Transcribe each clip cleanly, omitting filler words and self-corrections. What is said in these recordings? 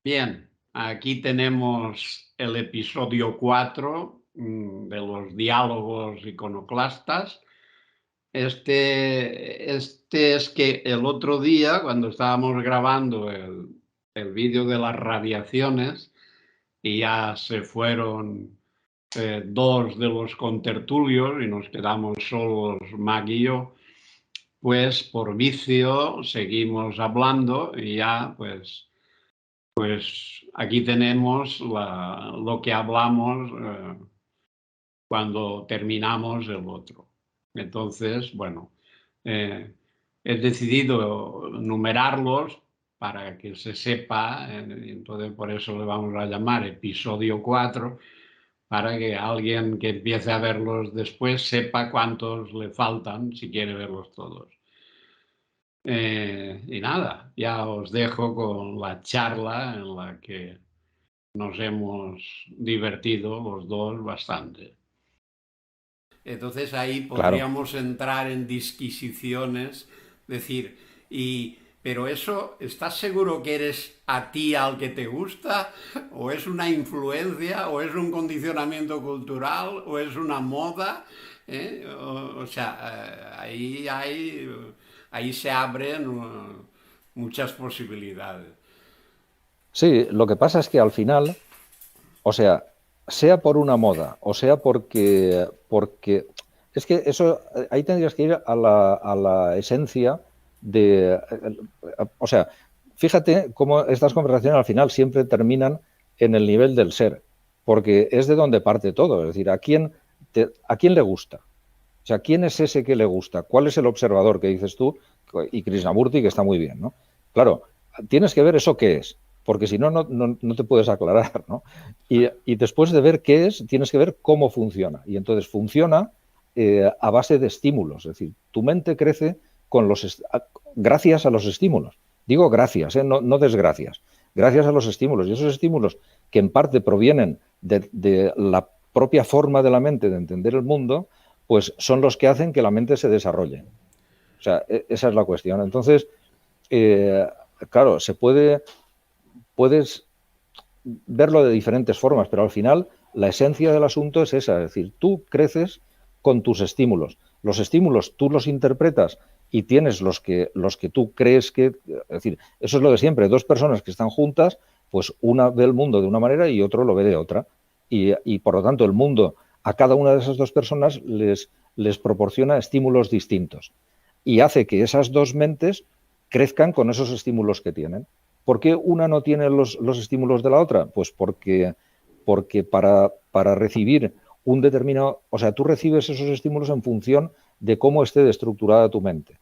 Bien, aquí tenemos el episodio 4 de los diálogos iconoclastas. Este es que el otro día, cuando estábamos grabando el vídeo de las radiaciones, y ya se fueron dos de los contertulios y nos quedamos solos Mag y yo, pues por vicio seguimos hablando y ya pues aquí tenemos lo que hablamos cuando terminamos el otro. Entonces, bueno, eh, he decidido numerarlos para que se sepa, entonces por eso le vamos a llamar episodio 4, para que alguien que empiece a verlos después sepa cuántos le faltan si quiere verlos todos. Y nada, ya os dejo con la charla en la que nos hemos divertido los dos bastante. Entonces ahí Claro. podríamos entrar en disquisiciones, decir, pero eso, ¿estás seguro que eres a ti al que te gusta? ¿O es una influencia? ¿O es un condicionamiento cultural? ¿O es una moda? O sea, ahí se abren muchas posibilidades. Sí, lo que pasa es que al final, o sea por una moda, o sea porque es que eso, ahí tendrías que ir a la esencia de, o sea, fíjate cómo estas conversaciones al final siempre terminan en el nivel del ser, porque es de donde parte todo, es decir, a quién le gusta? O sea, ¿quién es ese que le gusta? ¿Cuál es el observador que dices tú? Y Krishnamurti, que está muy bien, ¿no? Claro, tienes que ver eso qué es, porque si no, no te puedes aclarar, ¿no? Y después de ver qué es, tienes que ver cómo funciona. Y entonces funciona a base de estímulos, es decir, tu mente crece gracias a los estímulos. Digo gracias, no desgracias. Gracias a los estímulos. Y esos estímulos que en parte provienen de la propia forma de la mente de entender el mundo, pues son los que hacen que la mente se desarrolle. O sea, esa es la cuestión. Entonces, eh, claro, puedes verlo de diferentes formas, pero al final la esencia del asunto es esa, es decir, tú creces con tus estímulos. Los estímulos tú los interpretas y tienes los que tú crees que, es decir, eso es lo de siempre, dos personas que están juntas, pues una ve el mundo de una manera y otro lo ve de otra. Y por lo tanto el mundo a cada una de esas dos personas les proporciona estímulos distintos y hace que esas dos mentes crezcan con esos estímulos que tienen. ¿Por qué una no tiene los estímulos de la otra? Pues porque para recibir un determinado, o sea, tú recibes esos estímulos en función de cómo esté estructurada tu mente.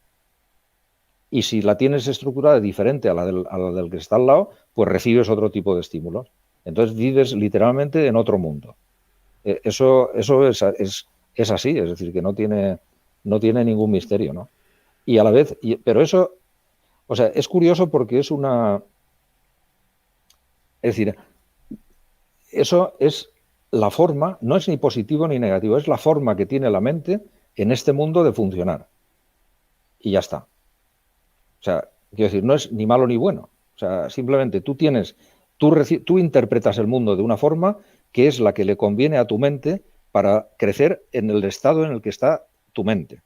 Y si la tienes estructurada diferente a a la del que está al lado, pues recibes otro tipo de estímulos. Entonces vives literalmente en otro mundo. Eso es así, es decir, que no tiene ningún misterio, ¿no? Y a la vez, pero eso, o sea, es curioso porque es una, es decir, eso es la forma, no es ni positivo ni negativo, es la forma que tiene la mente en este mundo de funcionar. Y ya está. O sea, quiero decir, no es ni malo ni bueno. O sea, simplemente tú interpretas el mundo de una forma que es la que le conviene a tu mente para crecer en el estado en el que está tu mente.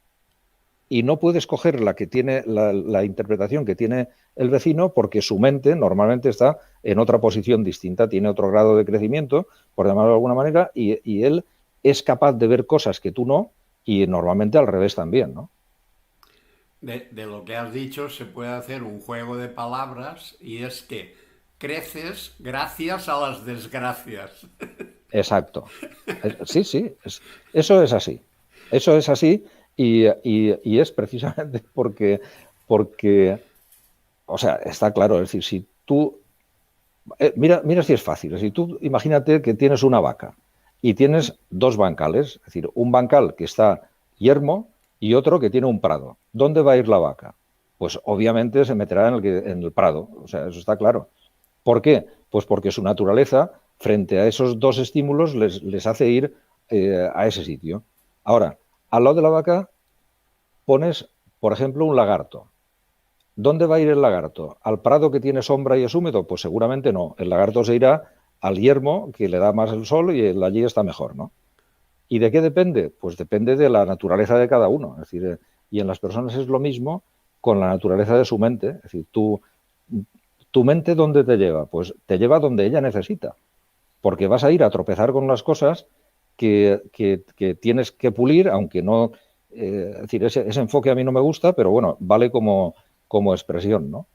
Y no puedes coger la que tiene la interpretación que tiene el vecino porque su mente normalmente está en otra posición distinta, tiene otro grado de crecimiento, por llamarlo de alguna manera, y él es capaz de ver cosas que tú no, y normalmente al revés también, ¿no? De lo que has dicho se puede hacer un juego de palabras y es que creces gracias a las desgracias. Exacto. Sí, sí, eso es así. Eso es así y es precisamente porque, o sea, está claro, es decir, si tú mira si es fácil. Si tú imagínate que tienes una vaca y tienes dos bancales, es decir, un bancal que está yermo y otro que tiene un prado. ¿Dónde va a ir la vaca? Pues obviamente se meterá en el prado, o sea, eso está claro. ¿Por qué? Pues porque su naturaleza, frente a esos dos estímulos, les hace ir a ese sitio. Ahora, al lado de la vaca pones, por ejemplo, un lagarto. ¿Dónde va a ir el lagarto? ¿Al prado que tiene sombra y es húmedo? Pues seguramente no. El lagarto se irá al yermo, que le da más el sol y allí está mejor, ¿no? ¿Y de qué depende? Pues depende de la naturaleza de cada uno. Es decir, y en las personas es lo mismo con la naturaleza de su mente. Es decir, tu mente, ¿dónde te lleva? Pues te lleva donde ella necesita. Porque vas a ir a tropezar con las cosas que tienes que pulir, aunque no... es decir, ese enfoque a mí no me gusta, pero bueno, vale como expresión, ¿no?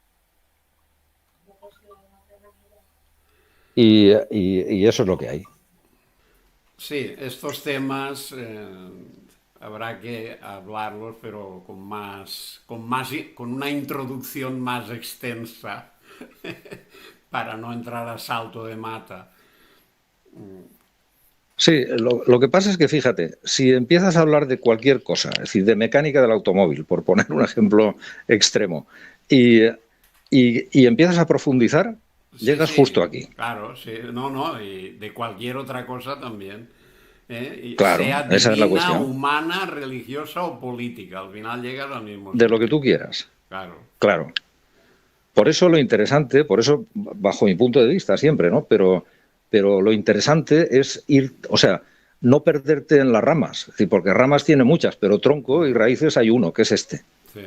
Y eso es lo que hay. Sí, estos temas habrá que hablarlos, pero con una introducción más extensa para no entrar a salto de mata. Sí, lo que pasa es que fíjate, si empiezas a hablar de cualquier cosa, es decir, de mecánica del automóvil, por poner un ejemplo extremo, y empiezas a profundizar, Sí, llegas justo sí, aquí. claro, sí, no, no, y de cualquier otra cosa también. Y Claro, sea esa es la divina, cuestión. humana, religiosa o política, al final llegas al mismo De lo que sitio. tú quieras. Claro. Claro. Por eso lo interesante, por eso, bajo mi punto de vista siempre, ¿no? Pero lo interesante es ir, o sea, no perderte en las ramas. Es decir, porque ramas tiene muchas, pero tronco y raíces hay uno, que es este. Sí.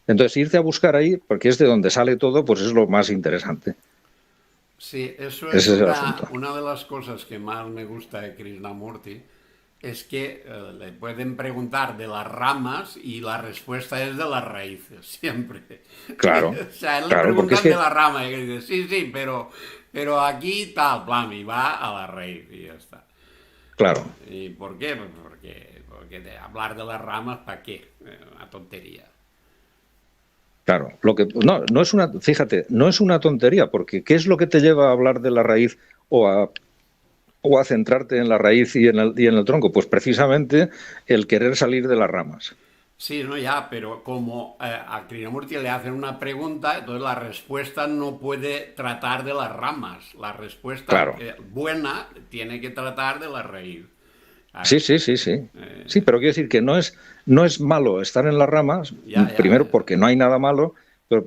Entonces, irte a buscar ahí, porque es de donde sale todo, pues es lo más interesante. Sí, eso es Ese es el asunto. una de las cosas que más me gusta de Krishnamurti, es que le pueden preguntar de las ramas y la respuesta es de las raíces, siempre. Claro, O sea, él le claro, porque es preguntan de que, la rama y él dice, sí, sí, pero aquí tal, plan, y va a la raíz y ya está. claro, ¿Y por qué? Pues porque de hablar de las ramas, ¿para qué? Una tontería. claro. Lo que, no es una, fíjate, no es una tontería, porque ¿qué es lo que te lleva a hablar de la raíz o a centrarte en la raíz y en el tronco? Pues precisamente el querer salir de las ramas. Sí, no, ya, pero como a Krishnamurti le hacen una pregunta, entonces la respuesta no puede tratar de las ramas. La respuesta Claro. buena tiene que tratar de la raíz. Sí, Claro. sí, sí, sí. Sí, Eh, pero quiero decir que no es malo estar en las ramas, ya, ya, primero porque no hay nada malo,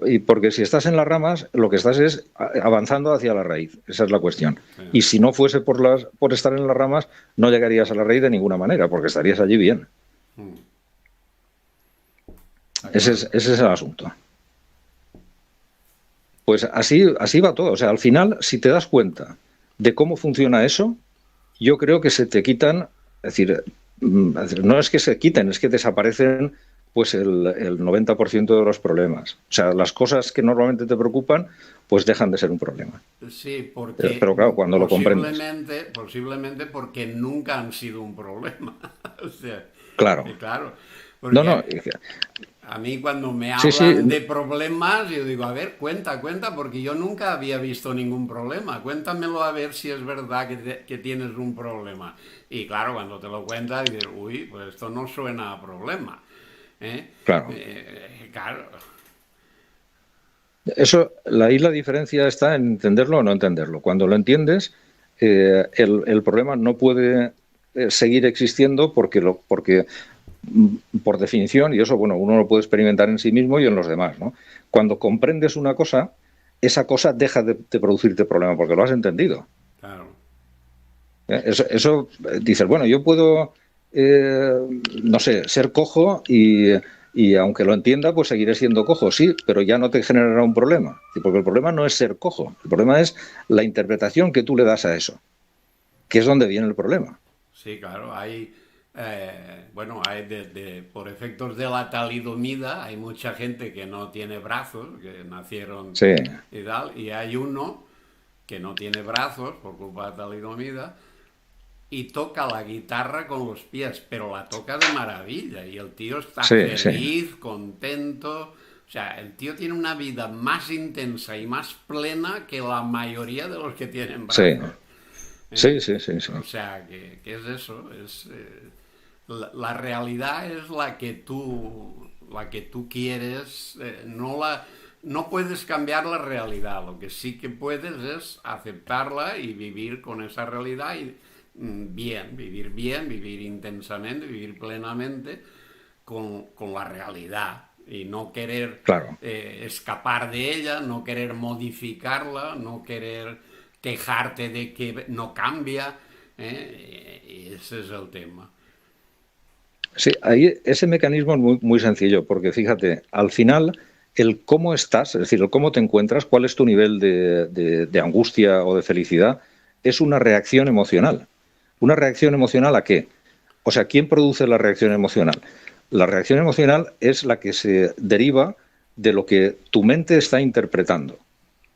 y porque si estás en las ramas, lo que estás es avanzando hacia la raíz. Esa es la cuestión. sí. Y si no fuese por estar en las ramas, no llegarías a la raíz de ninguna manera, porque estarías allí bien. Mm, de Ese es, acuerdo. ese es el asunto. Pues así va todo. O sea, al final, si te das cuenta de cómo funciona eso, yo creo que se te quitan, es decir, no es que se quiten, es que desaparecen pues el 90% de los problemas. O sea, las cosas que normalmente te preocupan, pues dejan de ser un problema. Sí, Pero claro, cuando lo comprendes. posiblemente porque nunca han sido un problema. O sea, Claro. claro, No, no. porque a mí cuando me Sí, sí. hablan de problemas, yo digo, a ver, cuenta, porque yo nunca había visto ningún problema. Cuéntamelo a ver si es verdad que tienes un problema. Y claro, cuando te lo cuentas, dices, uy, pues esto no suena a problema. ¿Eh? Claro. Claro, Ahí la diferencia está en entenderlo o no entenderlo. Cuando lo entiendes, el problema no puede seguir existiendo porque por definición, y eso, bueno, uno lo puede experimentar en sí mismo y en los demás, ¿no? Cuando comprendes una cosa, esa cosa deja de producirte problema porque lo has entendido. claro. Eso dices, bueno, yo puedo, eh, no sé, ser cojo y aunque lo entienda, pues seguiré siendo cojo, sí, pero ya no te generará un problema. Porque el problema no es ser cojo, el problema es la interpretación que tú le das a eso, que es donde viene el problema. Sí, claro, bueno, por efectos de la talidomida, hay mucha gente que no tiene brazos, que nacieron Sí, y tal, y hay uno que no tiene brazos por culpa de la talidomida y toca la guitarra con los pies, pero la toca de maravilla y el tío está sí, sí, feliz, contento. O sea, el tío tiene una vida más intensa y más plena que la mayoría de los que tienen sí, brazos. sí, ¿Eh? sí, sí, sí. O sea, que es eso, la realidad es la que tú quieres, no puedes cambiar la realidad, lo que sí que puedes es aceptarla y vivir con esa realidad y bien, vivir intensamente, vivir plenamente con la realidad. y no querer Claro. escapar de ella, no querer modificarla, no querer quejarte de que no cambia. Y ese es el tema. Sí, ahí ese mecanismo es muy, muy sencillo, porque fíjate, al final el cómo estás, es decir, el cómo te encuentras, cuál es tu nivel de angustia o de felicidad, es una reacción emocional. ¿Una reacción emocional a qué? O sea, ¿quién produce la reacción emocional? La reacción emocional es la que se deriva de lo que tu mente está interpretando.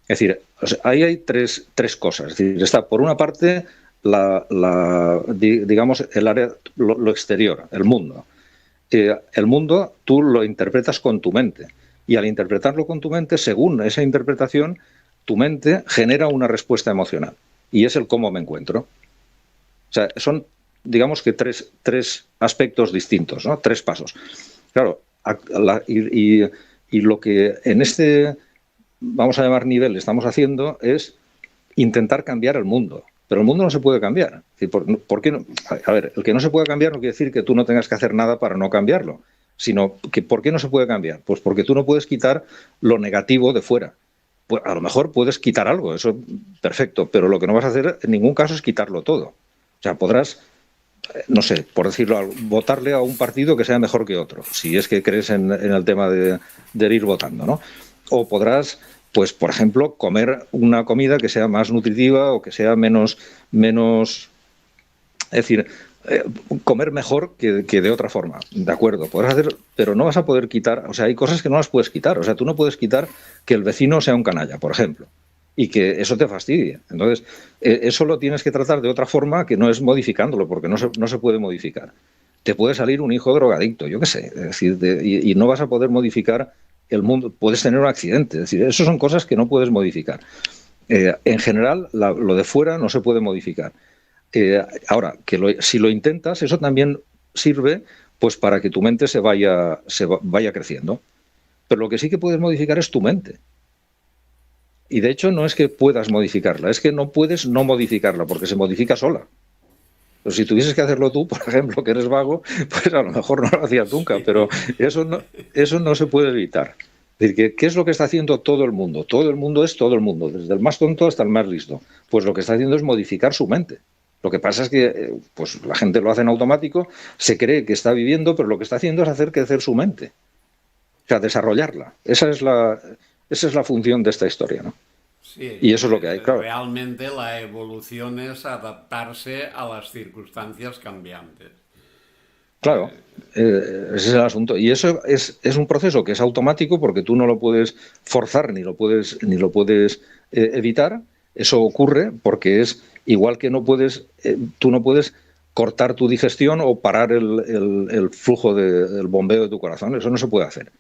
Es decir, o sea, ahí hay tres cosas. Es decir, está por una parte digamos, el área, lo exterior, el mundo. El mundo tú lo interpretas con tu mente. Y al interpretarlo con tu mente, según esa interpretación, tu mente genera una respuesta emocional. Y es el cómo me encuentro. O sea, son, digamos que tres aspectos distintos, ¿no? Tres pasos. Claro, y lo que en este, vamos a llamar nivel, estamos haciendo es intentar cambiar el mundo. Pero el mundo no se puede cambiar. Es decir, ¿por qué no? A ver, el que no se puede cambiar no quiere decir que tú no tengas que hacer nada para no cambiarlo, sino que ¿por qué no se puede cambiar? Pues porque tú no puedes quitar lo negativo de fuera. Pues a lo mejor puedes quitar algo, eso perfecto, pero lo que no vas a hacer en ningún caso es quitarlo todo. O sea, podrás, no sé, por decirlo, votarle a un partido que sea mejor que otro, si es que crees en el tema de ir votando, ¿no? O podrás, pues, por ejemplo, comer una comida que sea más nutritiva o que sea menos es decir, comer mejor que de otra forma, de acuerdo, podrás hacer, pero no vas a poder quitar, o sea, hay cosas que no las puedes quitar, o sea, tú no puedes quitar que el vecino sea un canalla, por ejemplo, y que eso te fastidie. Entonces, eso lo tienes que tratar de otra forma que no es modificándolo, porque no se puede modificar. Te puede salir un hijo drogadicto, yo qué sé, es decir, y no vas a poder modificar el mundo, puedes tener un accidente, es decir, eso son cosas que no puedes modificar. En general, lo de fuera no se puede modificar. Ahora, si lo intentas, eso también sirve pues para que tu mente vaya creciendo. Pero lo que sí que puedes modificar es tu mente. Y de hecho no es que puedas modificarla, es que no puedes no modificarla, porque se modifica sola. Pero si tuvieses que hacerlo tú, por ejemplo, que eres vago, pues a lo mejor no lo hacías nunca, Sí. pero eso no se puede evitar. Es decir, ¿qué es lo que está haciendo todo el mundo? Todo el mundo es todo el mundo, desde el más tonto hasta el más listo. Pues lo que está haciendo es modificar su mente. Lo que pasa es que pues la gente lo hace en automático, se cree que está viviendo, pero lo que está haciendo es hacer crecer su mente. O sea, desarrollarla. Esa es la función de esta historia, ¿no? Sí, Y eso es lo que hay, claro. realmente la evolución es adaptarse a las circunstancias cambiantes. Claro, ese es el asunto. Y eso es un proceso que es automático porque tú no lo puedes forzar ni lo puedes evitar. Eso ocurre porque es igual que tú no puedes cortar tu digestión o parar el flujo del bombeo de tu corazón. Eso no se puede hacer.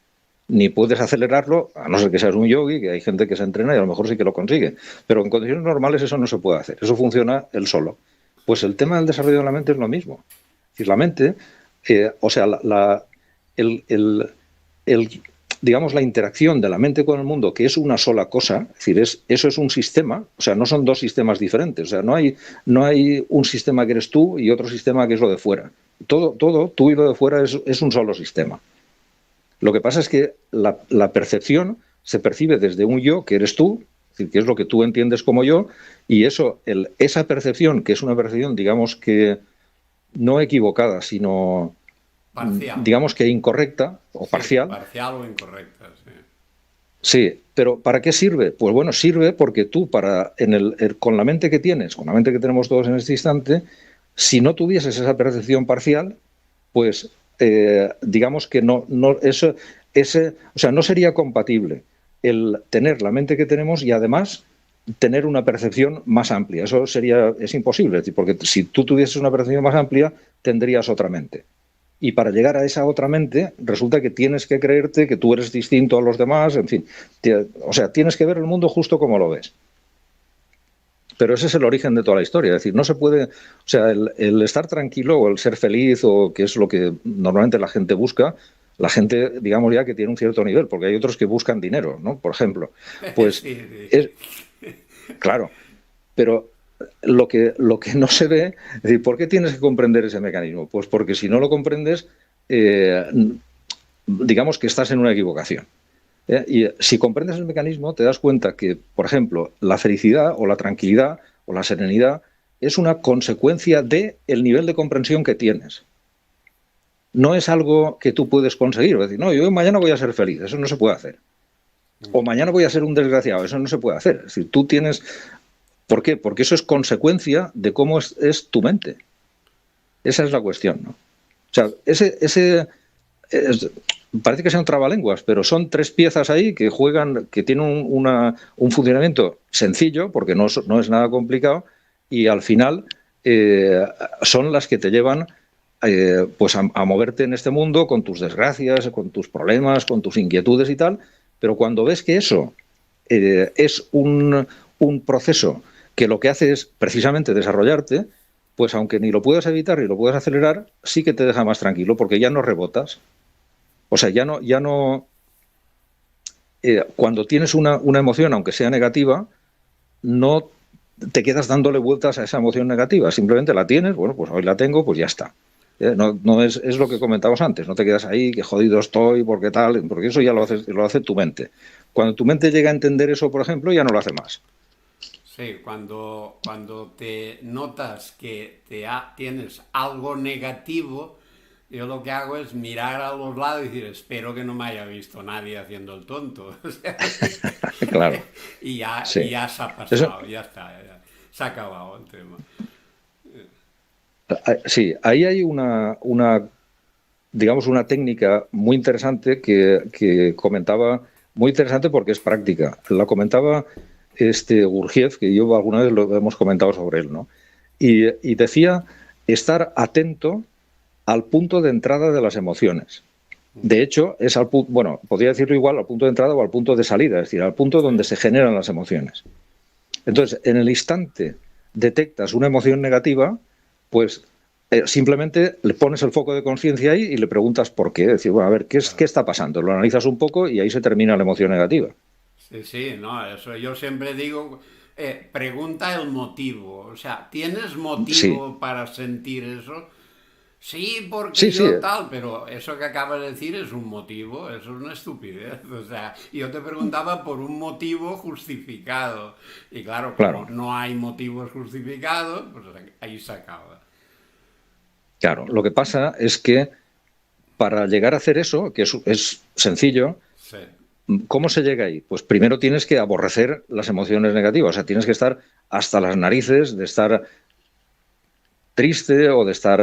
Ni puedes acelerarlo, a no ser que seas un yogi, que hay gente que se entrena y a lo mejor sí que lo consigue. Pero en condiciones normales eso no se puede hacer. Eso funciona él solo. Pues el tema del desarrollo de la mente es lo mismo. Es decir, la mente, o sea, el, digamos, la interacción de la mente con el mundo, que es una sola cosa, es decir, eso es un sistema, o sea, no son dos sistemas diferentes, o sea, no hay un sistema que eres tú y otro sistema que es lo de fuera. Todo tú y lo de fuera es un solo sistema. Lo que pasa es que la percepción se percibe desde un yo, que eres tú, es decir, que es lo que tú entiendes como yo, y esa percepción, que es una percepción, digamos que no equivocada, sino Parcial. digamos que incorrecta o Sí, parcial. parcial o incorrecta, sí. Sí, pero ¿para qué sirve? Pues bueno, sirve porque tú con la mente que tienes, con la mente que tenemos todos en este instante, si no tuvieses esa percepción parcial, pues digamos que o sea, no sería compatible el tener la mente que tenemos y además tener una percepción más amplia. Eso es imposible, porque si tú tuvieses una percepción más amplia, tendrías otra mente. Y para llegar a esa otra mente, resulta que tienes que creerte que tú eres distinto a los demás, en fin. O sea, tienes que ver el mundo justo como lo ves. Pero ese es el origen de toda la historia. Es decir, no se puede. O sea, el estar tranquilo o el ser feliz, o que es lo que normalmente la gente busca, la gente, digamos ya que tiene un cierto nivel, porque hay otros que buscan dinero, ¿no? Por ejemplo. Pues, Sí, es, claro. Pero lo que no se ve, es decir, ¿por qué tienes que comprender ese mecanismo? Pues porque si no lo comprendes, digamos que estás en una equivocación. Y si comprendes el mecanismo, te das cuenta que, por ejemplo, la felicidad o la tranquilidad o la serenidad es una consecuencia del nivel de comprensión que tienes. No es algo que tú puedes conseguir. Es decir, no, yo mañana voy a ser feliz, eso no se puede hacer. O mañana voy a ser un desgraciado, eso no se puede hacer. Es decir, tú tienes... ¿Por qué? Porque eso es consecuencia de cómo es tu mente. Esa es la cuestión, ¿no? O sea, parece que sean trabalenguas, pero son tres piezas ahí que juegan, que tienen un funcionamiento sencillo, porque no es nada complicado, y al final son las que te llevan pues a moverte en este mundo con tus desgracias, con tus problemas, con tus inquietudes y tal, pero cuando ves que eso es un proceso que lo que hace es precisamente desarrollarte, pues aunque ni lo puedas evitar ni lo puedas acelerar, sí que te deja más tranquilo, porque ya no rebotas. O sea, ya no cuando tienes una emoción, aunque sea negativa, no te quedas dándole vueltas a esa emoción negativa. Simplemente la tienes, bueno, pues hoy la tengo, pues ya está. No es lo que comentábamos antes, no te quedas ahí, que jodido estoy, porque tal, porque eso ya lo hace tu mente. Cuando tu mente llega a entender eso, por ejemplo, ya no lo hace más. Sí, cuando te notas que tienes algo negativo, yo lo que hago es mirar a los lados y decir, espero que no me haya visto nadie haciendo el tonto. O sea, Claro, y sí. ya se ha Eso, pasado, ya está, se ha acabado el tema. sí, ahí hay digamos, una técnica muy interesante que comentaba, muy interesante porque es práctica. La comentaba Gurdjieff, que yo alguna vez lo hemos comentado sobre él, ¿no? Y decía estar atento al punto de entrada de las emociones. De hecho, es bueno, podría decirlo igual al punto de entrada o al punto de salida, es decir, al punto donde se generan las emociones. Entonces, en el instante detectas una emoción negativa, pues simplemente le pones el foco de conciencia ahí y le preguntas por qué. Es decir, bueno, a ver, ¿qué Claro. está pasando? Lo analizas un poco y ahí se termina la emoción negativa. Sí, sí, no, eso yo siempre digo, pregunta el motivo. O sea, ¿tienes Sí, motivo para sentir eso? Sí, porque sí, sí, yo tal, pero eso que acabas de decir es un motivo, eso es una estupidez. O sea, yo te preguntaba por un motivo justificado. Y claro, como claro, no hay motivos justificados, pues ahí se acaba. claro. Lo que pasa es que para llegar a hacer eso, que es sencillo, Sí, ¿cómo se llega ahí? Pues primero tienes que aborrecer las emociones negativas, o sea, tienes que estar hasta las narices de estar triste o de estar,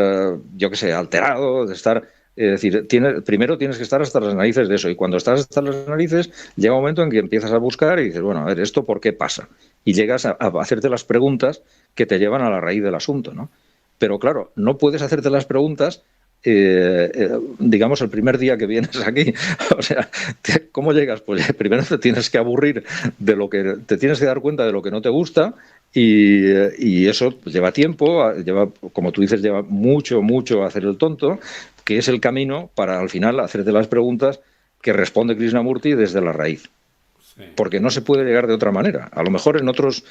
yo qué sé, alterado, de estar... Es decir, primero tienes que estar hasta las narices de eso. Y cuando estás hasta las narices, llega un momento en que empiezas a buscar y dices, bueno, a ver, ¿esto por qué pasa? Y llegas a hacerte las preguntas que te llevan a la raíz del asunto, ¿no? Pero claro, no puedes hacerte las preguntas, digamos, el primer día que vienes aquí. O sea, ¿cómo llegas? Pues primero te tienes que aburrir de lo que... Te tienes que dar cuenta de lo que no te gusta y eso pues, lleva tiempo, como tú dices, lleva mucho hacer el tonto, que es el camino para al final hacerte las preguntas que responde Krishnamurti desde la raíz. sí. Porque no se puede llegar de otra manera. A lo mejor en otros,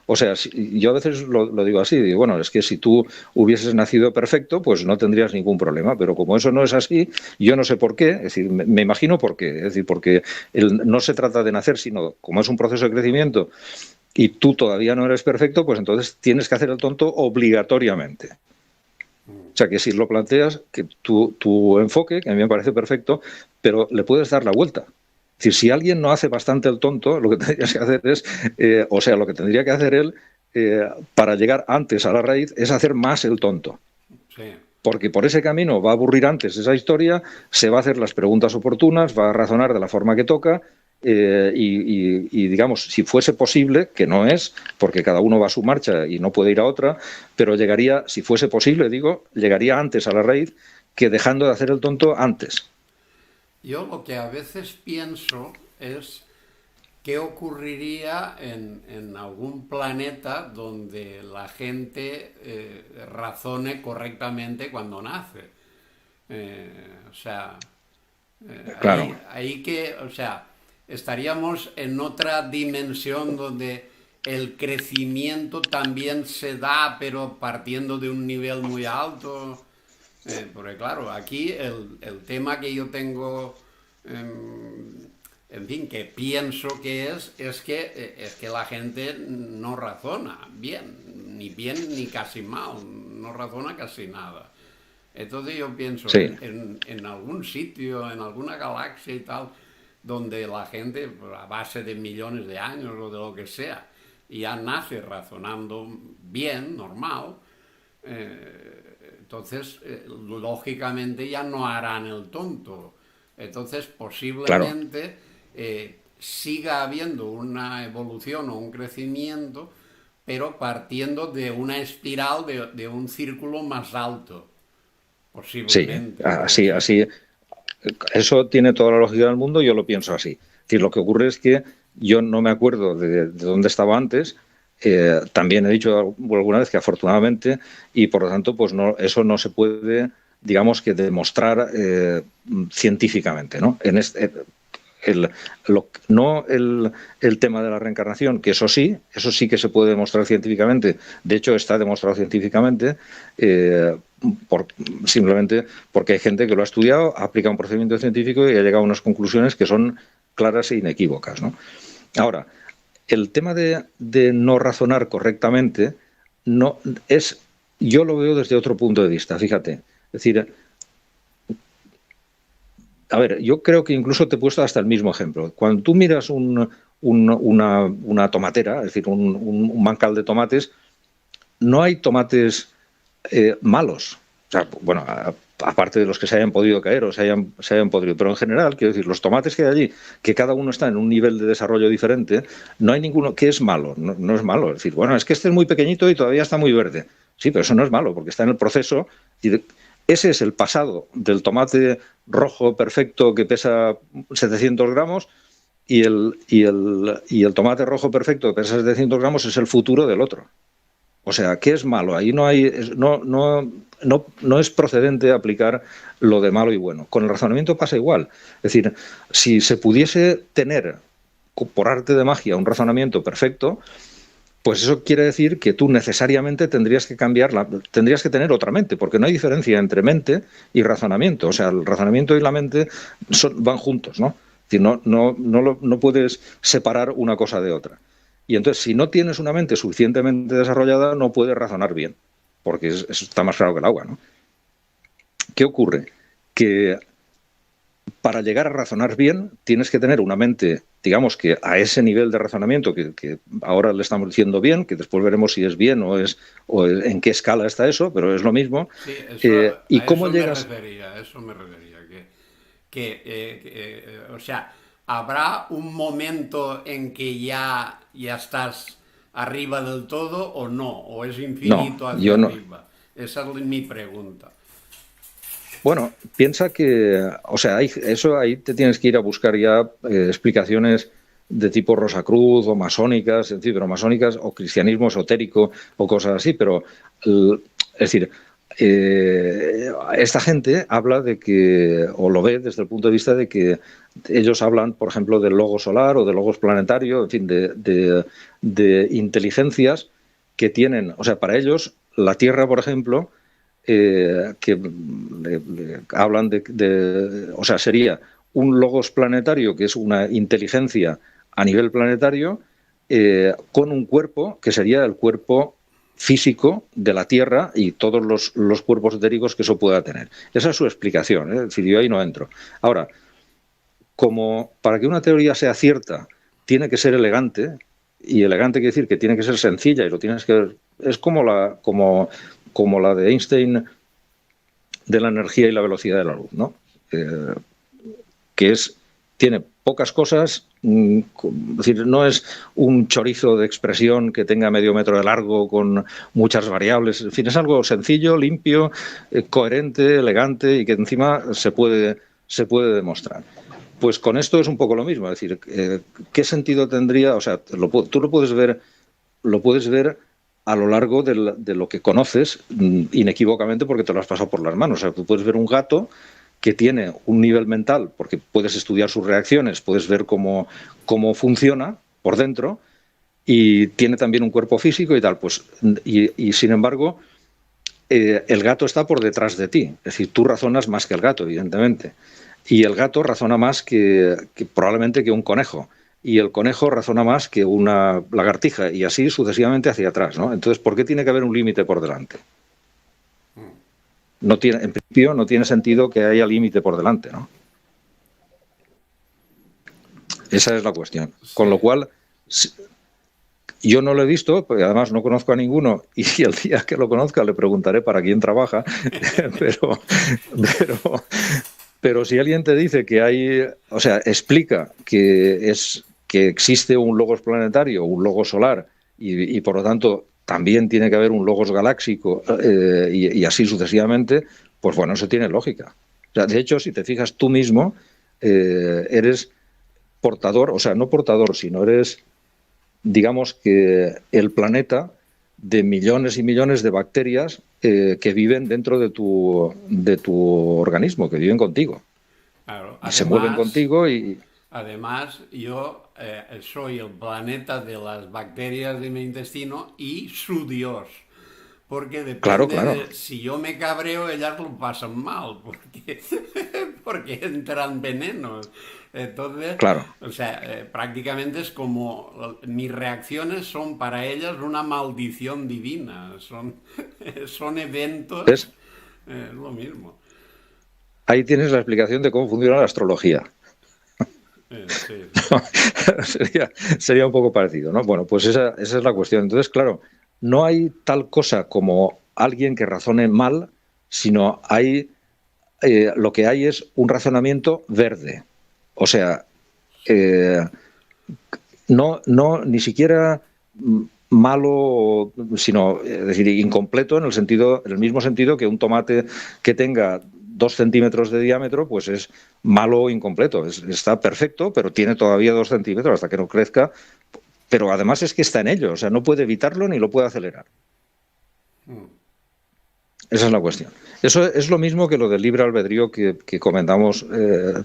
o sea, yo a veces lo digo así, digo, bueno, es que si tú hubieses nacido perfecto, pues no tendrías ningún problema, pero como eso no es así, yo no sé por qué, es decir, me imagino por qué, es decir, porque no se trata de nacer, sino como es un proceso de crecimiento y tú todavía no eres perfecto, pues entonces tienes que hacer el tonto obligatoriamente. O sea, que si lo planteas, que tu enfoque, que a mí me parece perfecto, pero le puedes dar la vuelta. Es decir, si alguien no hace bastante el tonto, lo que tendrías que hacer es, o sea, lo que tendría que hacer él para llegar antes a la raíz es hacer más el tonto. Sí. Porque por ese camino va a aburrir antes esa historia, se va a hacer las preguntas oportunas, va a razonar de la forma que toca digamos, si fuese posible, que no es, porque cada uno va a su marcha y no puede ir a otra, pero llegaría, si fuese posible, digo, llegaría antes a la raíz que dejando de hacer el tonto antes. Yo lo que a veces pienso es qué ocurriría en algún planeta donde la gente razone correctamente cuando nace. O sea, Claro, ahí que, o sea, estaríamos en otra dimensión donde el crecimiento también se da, pero partiendo de un nivel muy alto. Porque claro, aquí el tema que yo tengo, en fin, que pienso que es que la gente no razona bien ni casi mal, no razona casi nada. Entonces yo pienso Sí, en algún sitio, en alguna galaxia y tal, donde la gente, pues, a base de millones de años o de lo que sea, ya nace razonando bien, normal, entonces lógicamente ya no harán el tonto. Entonces claro. posiblemente siga habiendo una evolución o un crecimiento, pero partiendo de una espiral de un círculo más alto. Sí, Posiblemente, puede así, ser. así. Eso tiene toda la lógica del mundo, yo lo pienso así. Es decir, lo que ocurre es que yo no me acuerdo de dónde estaba antes. También he dicho alguna vez que afortunadamente, y por lo tanto, pues no, eso no se puede, digamos, que demostrar científicamente, ¿no? El, no el tema de la reencarnación, que eso sí que se puede demostrar científicamente, de hecho está demostrado científicamente, eh, por, simplemente porque hay gente que lo ha estudiado, ha aplicado un procedimiento científico y ha llegado a unas conclusiones que son claras e inequívocas, ¿no? Ahora, el tema de no razonar correctamente no es, yo lo veo desde otro punto de vista, fíjate, es decir, a ver, yo creo que incluso te he puesto hasta el mismo ejemplo. Cuando tú miras una tomatera, es decir, un bancal de tomates, no hay tomates malos. O sea, bueno, aparte de los que se hayan podido caer o se hayan podrido, pero en general, quiero decir, los tomates que hay allí, que cada uno está en un nivel de desarrollo diferente, no hay ninguno que es malo, no, no es malo. Es decir, bueno, es que este es muy pequeñito y todavía está muy verde. Sí, pero eso no es malo, porque está en el proceso. Y ese es el pasado del tomate rojo perfecto que pesa 700 gramos y el tomate rojo perfecto que pesa 700 gramos es el futuro del otro. O sea, ¿qué es malo? Ahí no hay, no es procedente aplicar lo de malo y bueno. Con el razonamiento pasa igual. Es decir, si se pudiese tener por arte de magia un razonamiento perfecto, pues eso quiere decir que tú necesariamente tendrías que tendrías que tener otra mente, porque no hay diferencia entre mente y razonamiento. O sea, el razonamiento y la mente van juntos, ¿no? Es decir, no puedes separar una cosa de otra. Y entonces, si no tienes una mente suficientemente desarrollada, no puedes razonar bien, porque eso está más claro que el agua, ¿no? ¿Qué ocurre? Que para llegar a razonar bien tienes que tener una mente, digamos que a ese nivel de razonamiento que ahora le estamos diciendo bien, que después veremos si es bien o en qué escala está eso, pero es lo mismo. Sí, eso, ¿Y a cómo eso me llegas? refería, o sea, ¿habrá un momento en que ya estás arriba del todo o no? ¿O es No, infinito hacia yo no. arriba? Esa es mi pregunta. Bueno, piensa que, o sea, eso ahí te tienes que ir a buscar ya explicaciones de tipo Rosacruz o masónicas, es decir, pero masónicas o cristianismo esotérico o cosas así, pero es decir, esta gente habla de que, o lo ve desde el punto de vista de que ellos hablan, por ejemplo, del logo solar o del logos planetario, en fin, de inteligencias que tienen, o sea, para ellos la Tierra, por ejemplo, que hablan o sea, sería un logos planetario, que es una inteligencia a nivel planetario, con un cuerpo que sería el cuerpo físico de la Tierra y todos los cuerpos etéricos que eso pueda tener. Esa es su explicación, ¿eh? Es decir, yo ahí no entro. Ahora, como para que una teoría sea cierta, tiene que ser elegante, y elegante quiere decir que tiene que ser sencilla y lo tienes que ver, es como la de Einstein de la energía y la velocidad de la luz, ¿no? Eh, que tiene pocas cosas, es decir, no es un chorizo de expresión que tenga medio metro de largo con muchas variables, en fin, es algo sencillo, limpio, coherente, elegante y que encima se puede demostrar. Pues con esto es un poco lo mismo, es decir, ¿qué sentido tendría? O sea, tú lo puedes ver a lo largo de lo que conoces inequívocamente porque te lo has pasado por las manos. O sea, tú puedes ver un gato que tiene un nivel mental, porque puedes estudiar sus reacciones, puedes ver cómo funciona por dentro, y tiene también un cuerpo físico y tal. Pues, y sin embargo, el gato está por detrás de ti. Es decir, tú razonas más que el gato, evidentemente. Y el gato razona más que probablemente que un conejo. Y el conejo razona más que una lagartija. Y así sucesivamente hacia atrás, ¿no? Entonces, ¿por qué tiene que haber un límite por delante? No tiene, en principio no tiene sentido que haya límite por delante, ¿no? Esa es la cuestión. Con lo cual, yo no lo he visto, porque además no conozco a ninguno, y el día que lo conozca le preguntaré para quién trabaja, pero si alguien te dice que hay, o sea, explica que existe un logos planetario, un logos solar, y por lo tanto también tiene que haber un logos galáxico, y así sucesivamente, pues bueno, eso tiene lógica. O sea, de hecho, si te fijas tú mismo, eres portador, o sea, no portador, sino eres, digamos que el planeta de millones y millones de bacterias que viven dentro de tu organismo, que viven contigo. Claro. Y se mueven contigo y... Además, yo soy el planeta de las bacterias de mi intestino y su dios. Porque depende Claro. de si yo me cabreo, ellas lo pasan mal, porque entran venenos. Entonces, Claro. o sea, prácticamente es como mis reacciones son para ellas una maldición divina, son eventos, ¿Ves? lo mismo. Ahí tienes la explicación de cómo funciona la astrología. Sí. Sería un poco parecido, ¿no? Bueno, pues esa es la cuestión. Entonces, claro, no hay tal cosa como alguien que razone mal, sino lo que hay es un razonamiento verde. O sea, no ni siquiera malo, sino, es decir, incompleto en el mismo sentido que un tomate que tenga 2 centímetros de diámetro, pues es malo o incompleto. Está perfecto, pero tiene todavía 2 centímetros hasta que no crezca. Pero además es que está en ello, o sea, no puede evitarlo ni lo puede acelerar. Esa es la cuestión. Eso es lo mismo que lo del libre albedrío que comentamos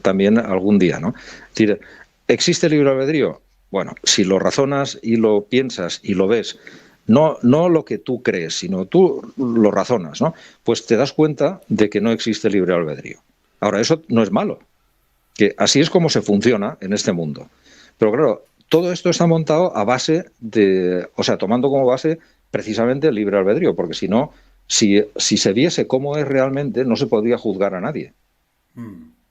también algún día, ¿no? Es decir, ¿existe libre albedrío? Bueno, si lo razonas y lo piensas y lo ves, no lo que tú crees, sino tú lo razonas, ¿no? Pues te das cuenta de que no existe libre albedrío. Ahora, eso no es malo, que así es como se funciona en este mundo. Pero claro, todo esto está montado a base o sea, tomando como base precisamente el libre albedrío, porque si no, si se viese cómo es realmente, no se podría juzgar a nadie.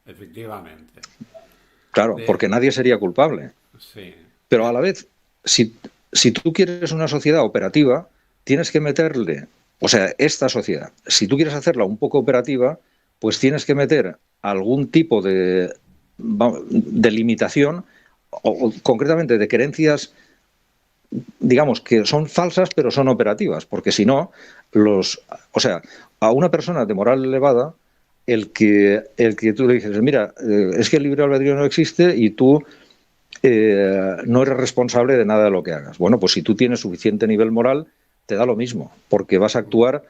Efectivamente. Claro, porque nadie sería culpable. Sí. Pero a la vez, si tú quieres una sociedad operativa, tienes que meterle, o sea, esta sociedad, si tú quieres hacerla un poco operativa, pues tienes que meter algún tipo de limitación, o concretamente de creencias, digamos, que son falsas pero son operativas, porque si no, o sea, a una persona de moral elevada, el que tú le dices, mira, es que el libre albedrío no existe y tú no eres responsable de nada de lo que hagas. Bueno, pues si tú tienes suficiente nivel moral, te da lo mismo, porque vas a actuar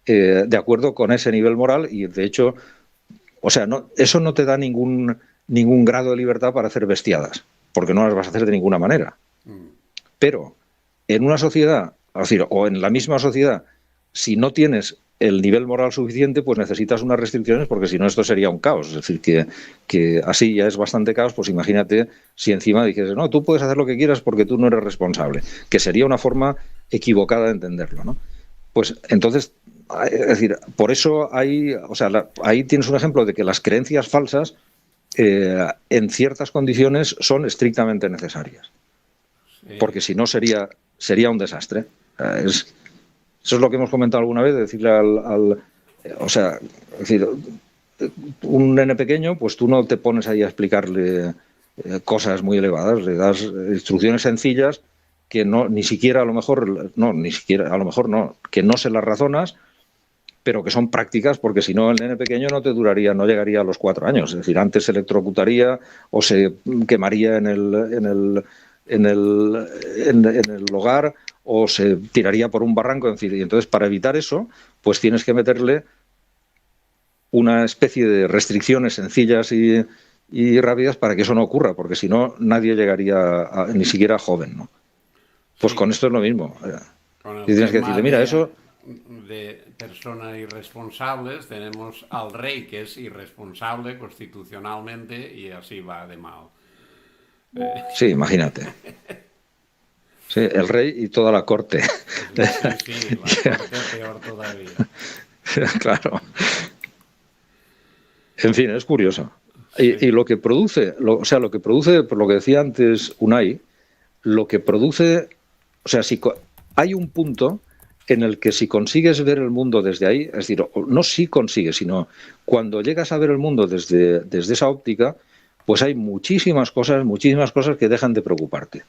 de acuerdo con ese nivel moral y, de hecho, o sea, eso no te da ningún grado de libertad para hacer bestiadas, porque no las vas a hacer de ninguna manera. Pero en una sociedad, es decir, o en la misma sociedad, si no tienes el nivel moral suficiente, pues necesitas unas restricciones, porque si no esto sería un caos. Es decir, que así ya es bastante caos, pues imagínate si encima dijeras, no, tú puedes hacer lo que quieras porque tú no eres responsable, que sería una forma equivocada de entenderlo, ¿no? Pues entonces, es decir, por eso ahí tienes un ejemplo de que las creencias falsas en ciertas condiciones son estrictamente necesarias. Porque si no sería un desastre. Eso es lo que hemos comentado alguna vez, de decirle o sea, es decir, un nene pequeño, pues tú no te pones ahí a explicarle cosas muy elevadas, le das instrucciones sencillas que ni siquiera a lo mejor que no se las razonas, pero que son prácticas, porque si no el nene pequeño no llegaría a los 4 años. Es decir, antes se electrocutaría o se quemaría en el hogar o se tiraría por un barranco, en fin. Y entonces, para evitar eso, pues tienes que meterle una especie de restricciones sencillas y rápidas para que eso no ocurra, porque si no, nadie llegaría ni siquiera joven, ¿no? Pues sí. Con esto es lo mismo. Y tienes que decirle, mira, eso de personas irresponsables, tenemos al rey que es irresponsable constitucionalmente y así va de mal. Sí, imagínate. Sí, el rey y toda la corte. Sí, la corte peor todavía. Claro. En fin, es curioso. Sí. Y lo que produce, lo que produce, por lo que decía antes Unai, lo que produce, o sea, si hay un punto en el que si consigues ver el mundo desde ahí, es decir, no si consigues, sino cuando llegas a ver el mundo desde esa óptica, pues hay muchísimas cosas que dejan de preocuparte.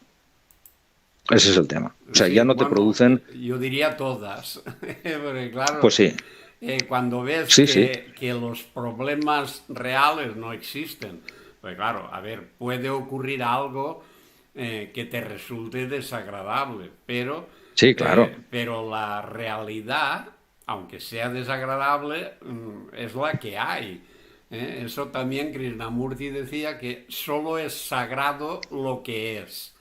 Ese es el tema. O sea, Sí, ya no te bueno, producen... yo diría todas, porque claro, Pues sí, cuando ves sí, sí, que los problemas reales no existen, pues claro, a ver, puede ocurrir algo que te resulte desagradable, sí, claro. pero la realidad, aunque sea desagradable, es la que hay. Eso también Krishnamurti decía que solo es sagrado lo que es.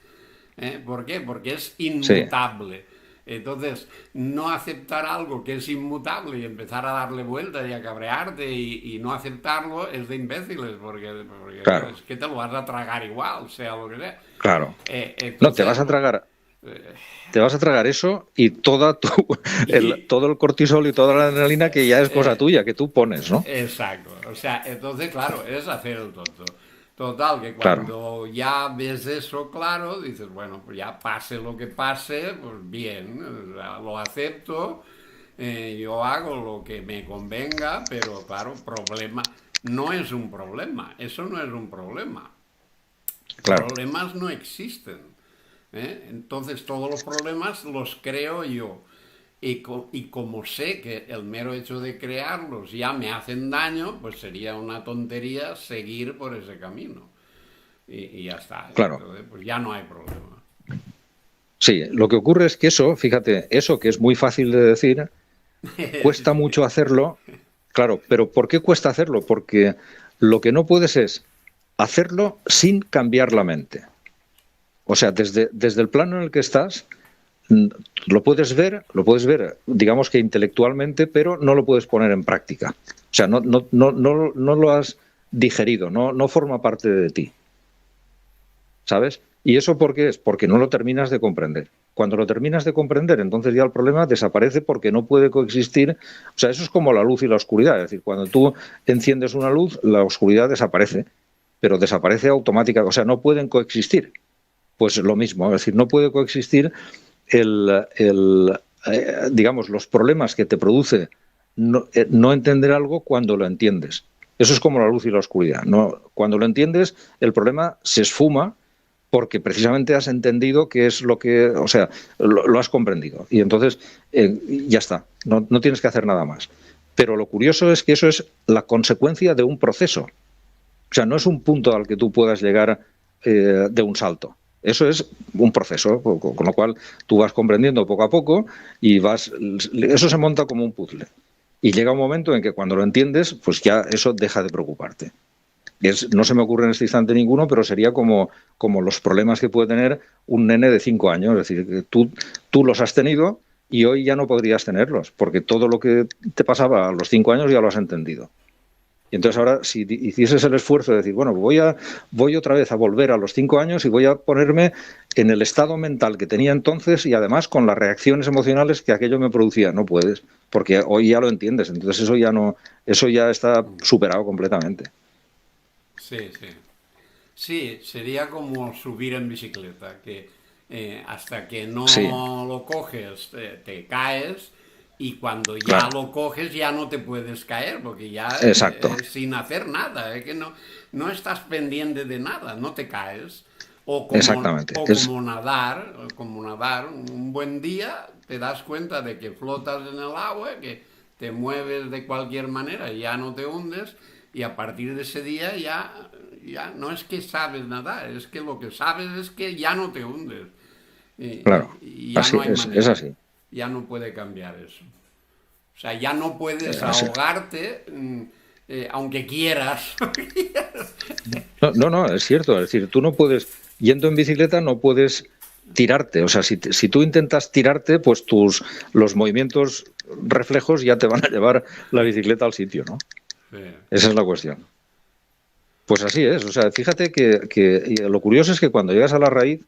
¿Por qué? Porque es Sí, inmutable. Entonces, no aceptar algo que es inmutable y empezar a darle vueltas y a cabrearte y no aceptarlo es de imbéciles, porque claro, es que te lo vas a tragar igual, sea lo que sea. claro. No, te Entonces, vas a tragar. Te vas a tragar eso y y, todo el cortisol y toda la adrenalina que ya es cosa eh, tuya, que tú pones, ¿no? exacto. O sea, entonces, claro, es hacer el tonto. Total, que Claro, cuando ya ves eso claro, dices, bueno, pues ya pase lo que pase, pues bien, o sea, lo acepto, yo hago lo que me convenga, pero claro, problema no es un problema, eso no es un problema. claro, Problemas no existen. Entonces todos los problemas los creo yo. Y como sé que el mero hecho de crearlos ya me hacen daño, pues sería una tontería seguir por ese camino. Y ya está. claro. Entonces, pues ya no hay problema. Sí, lo que ocurre es que eso, fíjate, eso que es muy fácil de decir, cuesta mucho hacerlo, claro, pero ¿por qué cuesta hacerlo? Porque lo que no puedes es hacerlo sin cambiar la mente. O sea, desde el plano en el que estás, lo puedes ver, digamos que intelectualmente, pero no lo puedes poner en práctica. O sea, no lo has digerido, no forma parte de ti. ¿Sabes? ¿Y eso por qué es? Porque no lo terminas de comprender. Cuando lo terminas de comprender, entonces ya el problema desaparece porque no puede coexistir. O sea, eso es como la luz y la oscuridad. Es decir, cuando tú enciendes una luz, la oscuridad desaparece, pero desaparece automáticamente. O sea, no pueden coexistir. Pues lo mismo, es decir, no puede coexistir digamos, los problemas que te produce no entender algo cuando lo entiendes. Eso es como la luz y la oscuridad. No, cuando lo entiendes, el problema se esfuma porque precisamente has entendido qué es lo que, o sea, lo has comprendido. Y entonces ya está, no tienes que hacer nada más. Pero lo curioso es que eso es la consecuencia de un proceso. O sea, no es un punto al que tú puedas llegar de un salto. Eso es un proceso, con lo cual tú vas comprendiendo poco a poco y eso se monta como un puzzle. Y llega un momento en que cuando lo entiendes, pues ya eso deja de preocuparte. No se me ocurre en este instante ninguno, pero sería como los problemas que puede tener un nene de 5 años. Es decir, que tú los has tenido y hoy ya no podrías tenerlos, porque todo lo que te pasaba a los 5 años ya lo has entendido. Y entonces ahora, si hicieses el esfuerzo de decir, bueno, voy otra vez a volver a los 5 años y voy a ponerme en el estado mental que tenía entonces y además con las reacciones emocionales que aquello me producía, no puedes, porque hoy ya lo entiendes, entonces eso ya está superado completamente. Sí, sí. Sí, sería como subir en bicicleta, que hasta que no Sí, lo coges te caes y cuando ya claro, lo coges ya no te puedes caer porque ya exacto, sin hacer nada, es que no estás pendiente de nada, no te caes. exactamente. O como nadar, un buen día te das cuenta de que flotas en el agua, que te mueves de cualquier manera, ya no te hundes y a partir de ese día ya no es que sabes nadar, es que lo que sabes es que ya no te hundes. Claro, Y ya así no hay es manera, así, ya no puede cambiar eso. O sea, ya no puedes así. ahogarte aunque quieras. No, es cierto, es decir, tú no puedes, yendo en bicicleta no puedes tirarte. O sea, si tú intentas tirarte, pues los movimientos reflejos ya te van a llevar la bicicleta al sitio, ¿no? Sí. Esa es la cuestión. Pues así es. O sea, fíjate que lo curioso es que cuando llegas a la raíz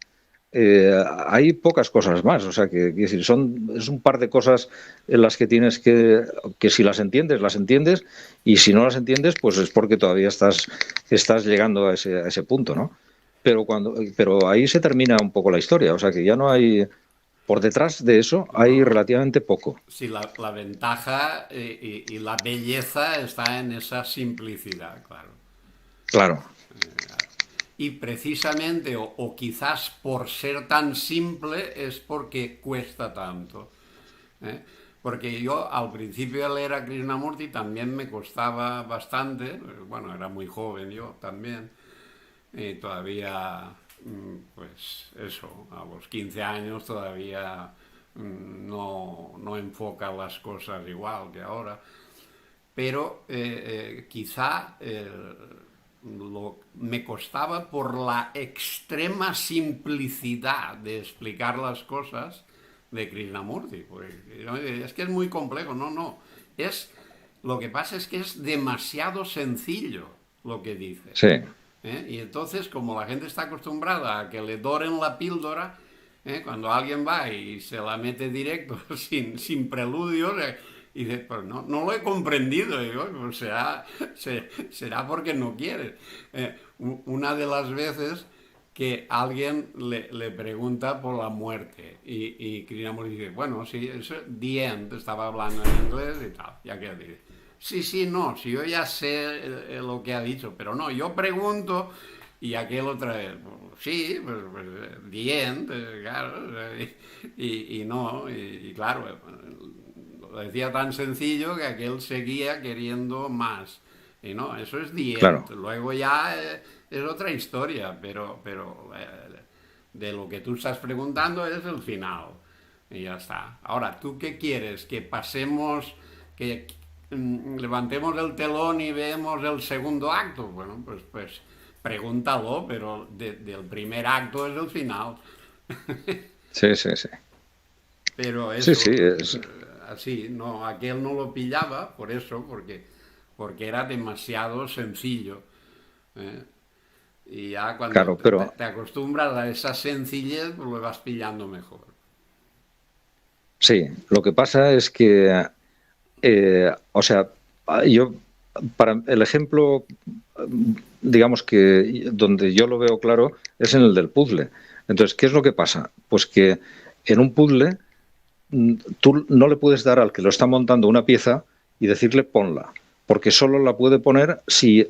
hay pocas cosas más. O sea, que decir, es un par de cosas en las que tienes que si las entiendes, y si no las entiendes, pues es porque todavía estás llegando a ese punto, ¿no? Pero ahí se termina un poco la historia. O sea, que ya no hay... Por detrás de eso hay No. relativamente poco. Sí, la ventaja y la belleza está en esa simplicidad, claro. Claro, Y precisamente, o quizás por ser tan simple, es porque cuesta tanto. ¿Eh? Porque yo al principio de leer a Krishnamurti también me costaba bastante, bueno, era muy joven yo también, y todavía, pues eso, a los 15 años todavía no enfoca las cosas igual que ahora, pero quizá me costaba por la extrema simplicidad de explicar las cosas de Krishnamurti. Porque es que es muy complejo, no. Lo que pasa es que es demasiado sencillo lo que dice. sí, Y entonces, como la gente está acostumbrada a que le doren la píldora, cuando alguien va y se la mete directo, sin preludios, y dice, pues no lo he comprendido. Y digo, pues será porque no quieres. Una de las veces que alguien le pregunta por la muerte y Krishnamurti dice, bueno, sí, eso, the end, estaba hablando en inglés y tal, ya que dice, sí, no, si yo ya sé lo que ha dicho, pero no, yo pregunto y aquel otra vez, sí, pues the end, claro, y no, y claro, lo decía tan sencillo que aquel seguía queriendo más. Y no, eso es the claro. end. Luego ya es otra historia, pero de lo que tú estás preguntando es el final. Y ya está. Ahora, ¿tú qué quieres? ¿Que pasemos, que levantemos el telón y vemos el segundo acto? Bueno, pues pregúntalo, pero del primer acto es el final. Sí, sí, sí. Pero Sí, sí, eso, es... así, no, aquel no lo pillaba por eso, porque era demasiado sencillo. ¿Eh? Y ya cuando Claro, pero te acostumbras a esa sencillez, pues lo vas pillando mejor. sí, lo que pasa es que, o sea, yo, para el ejemplo, digamos que donde yo lo veo claro es en el del puzzle. Entonces, ¿qué es lo que pasa? Pues que en un puzzle tú no le puedes dar al que lo está montando una pieza y decirle ponla, porque solo la puede poner si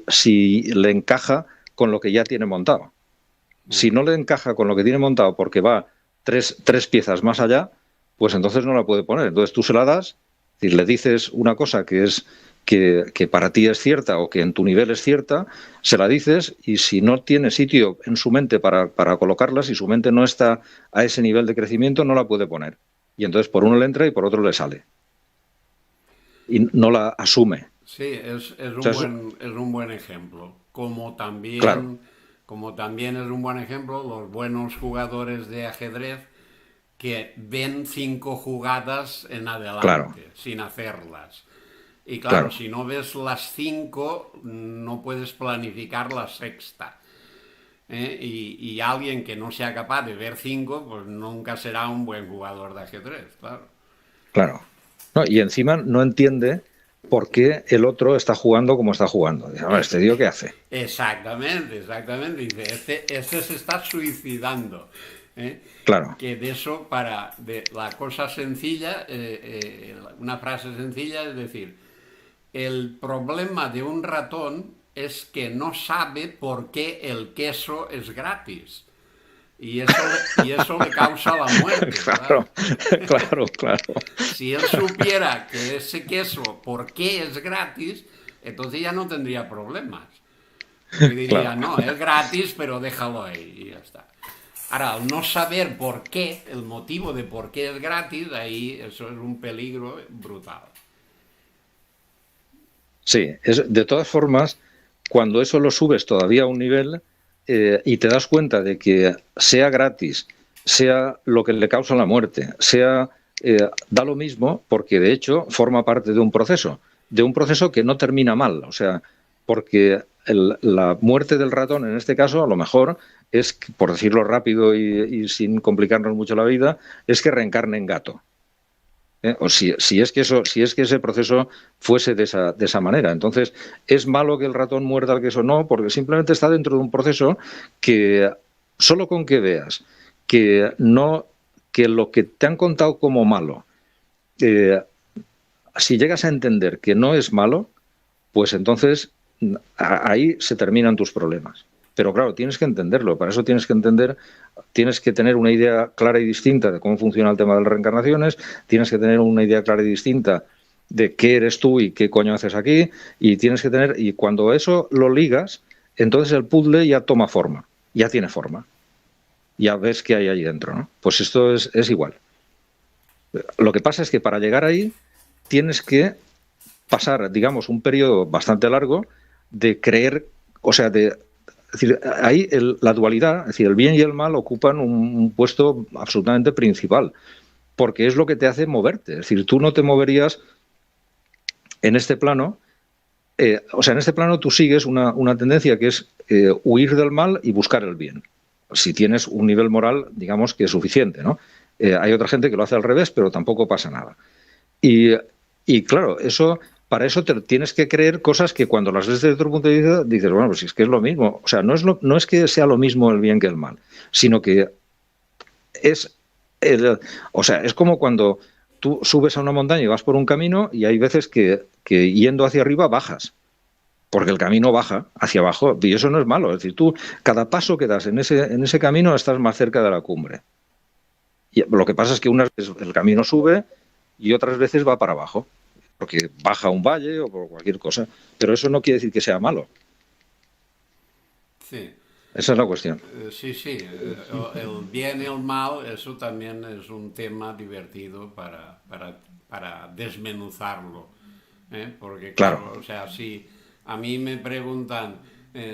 le encaja con lo que ya tiene montado. Si no le encaja con lo que tiene montado porque va tres piezas más allá, pues entonces no la puede poner. Entonces tú se la das, y le dices una cosa que es que para ti es cierta o que en tu nivel es cierta, se la dices, y si no tiene sitio en su mente para colocarla, si su mente no está a ese nivel de crecimiento, no la puede poner. Y entonces por uno le entra y por otro le sale. Y no la asume. Sí, es O un sea, es un buen ejemplo. claro, Como también es un buen ejemplo los buenos jugadores de ajedrez que ven 5 jugadas en claro, adelante, sin hacerlas. Y claro, claro. si no ves las 5, no puedes planificar la sexta. Y alguien que no sea capaz de ver 5, pues nunca será un buen jugador de ajedrez, claro. Claro. No, y encima no entiende por qué el otro está jugando como está jugando. Dice, "Hombre, ¿este tío qué hace?". Exactamente. Dice, este se está suicidando. ¿Eh? Claro, Que de eso, de la cosa sencilla, una frase sencilla es decir, el problema de un ratón es que no sabe por qué el queso es gratis. Y eso le causa la muerte, claro, claro. claro. Si él supiera que ese queso, por qué es gratis, entonces ya no tendría problemas. Porque diría, Claro. no, es gratis, pero déjalo ahí y ya está. Ahora, al no saber por qué, el motivo de por qué es gratis, ahí eso es un peligro brutal. Sí, de todas formas, cuando eso lo subes todavía a un nivel y te das cuenta de que sea gratis, sea lo que le causa la muerte, sea da lo mismo, porque de hecho forma parte de un proceso que no termina mal, o sea, porque la muerte del ratón en este caso a lo mejor es, por decirlo rápido y sin complicarnos mucho la vida, es que reencarne en gato. O si es que ese proceso fuese de esa manera. Entonces, ¿es malo que el ratón muerda al queso? No, porque simplemente está dentro de un proceso que solo con que veas que lo que te han contado como malo, si llegas a entender que no es malo, pues entonces ahí se terminan tus problemas. Pero claro, tienes que entenderlo. Para eso tienes que tener una idea clara y distinta de cómo funciona el tema de las reencarnaciones, tienes que tener una idea clara y distinta de qué eres tú y qué coño haces aquí, y cuando eso lo ligas, entonces el puzzle ya toma forma, ya tiene forma. Ya ves qué hay ahí dentro, ¿no? Pues esto es igual. Lo que pasa es que para llegar ahí tienes que pasar, digamos, un periodo bastante largo de creer, o sea, es decir, ahí la dualidad, es decir, el bien y el mal ocupan un puesto absolutamente principal, porque es lo que te hace moverte. Es decir, tú no te moverías en este plano, o sea, en este plano tú sigues una tendencia que es huir del mal y buscar el bien. Si tienes un nivel moral, digamos, que es suficiente, ¿no? Hay otra gente que lo hace al revés, pero tampoco pasa nada. Y claro, para eso te tienes que creer cosas que cuando las ves desde otro punto de vista dices, bueno, pues es que es lo mismo. O sea, no es que sea lo mismo el bien que el mal, sino que es como cuando tú subes a una montaña y vas por un camino y hay veces que yendo hacia arriba bajas, porque el camino baja hacia abajo y eso no es malo. Es decir, tú cada paso que das en ese camino estás más cerca de la cumbre. Y lo que pasa es que unas veces el camino sube y otras veces va para abajo, porque baja un valle o por cualquier cosa, pero eso no quiere decir que sea malo. Sí. Esa es la cuestión. Sí, sí, el bien y el mal, eso también es un tema divertido para desmenuzarlo. Porque Claro. claro, o sea, si a mí me preguntan,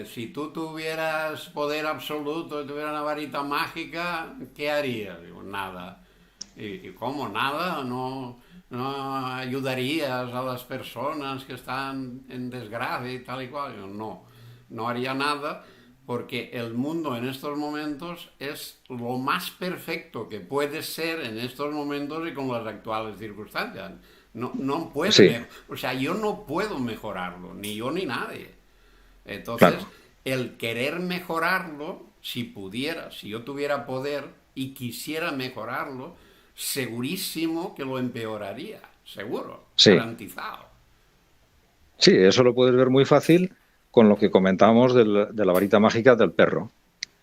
si tú tuvieras poder absoluto, tuvieras una varita mágica, ¿qué harías? Digo, nada. ¿Y cómo nada? ¿No ayudarías a las personas que están en desgracia y tal y cual? Digo, no haría nada porque el mundo en estos momentos es lo más perfecto que puede ser en estos momentos y con las actuales circunstancias. No puede, Sí, o sea, yo no puedo mejorarlo, ni yo ni nadie. Entonces, claro. el querer mejorarlo, si pudiera, si yo tuviera poder y quisiera mejorarlo, segurísimo que lo empeoraría, seguro, Sí. garantizado. Sí, eso lo puedes ver muy fácil con lo que comentábamos de la varita mágica del perro.